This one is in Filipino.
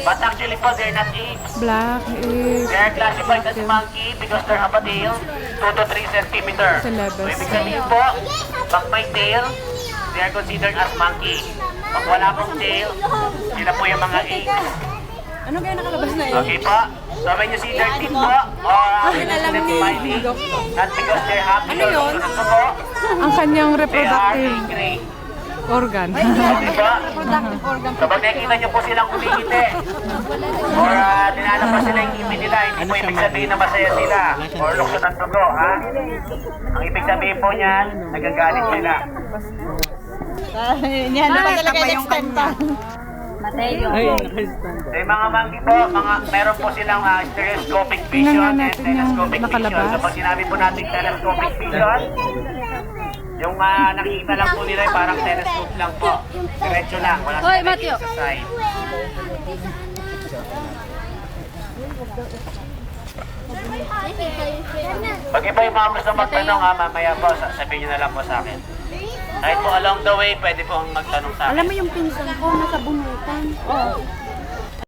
But actually po, they're not apes. Black apes. They are classified as monkey because they have a tail 2 to 3 centimeter. Celebes. So, ibig sabihin po, pag may tail, they are considered as monkey. Pag wala pong tail, sila po yung mga apes. Ano kaya nakalabas na yun? Okay po. So when you see their teeth po, or student smiling, not because they're happy Ano or yun? gusto po, Ang kanyang they are reproductive angry. organ. Okay ba? Reproductive organ. Kapag nakikita niyo po silang kumikiti, or nilalabas sila yung ngipin nila, hindi po ibig sabihin na masaya sila, or lukso ng dugo, ha? Ang ibig sabihin po niyan, nagagalit sila. Yan naman talaga yung kanta. Mateo. So yung mga monkey po, meron po silang stereoscopic vision Tingnan nga and natin yung telescopic vision. nakalabas. So pag sinabi po natin telescopic vision, yung nakikita lang po nila parang telescope lang po. Diretso lang, wala Hoy, silang Mateo. sa side. Pag iba yung mga gusto magtanong mamaya po, sabihin nyo na lang po sa akin. Kahit po along the way, pwede po magtanong sa akin. Alam mo yung pinsan ko, nasa bunutan. Oo.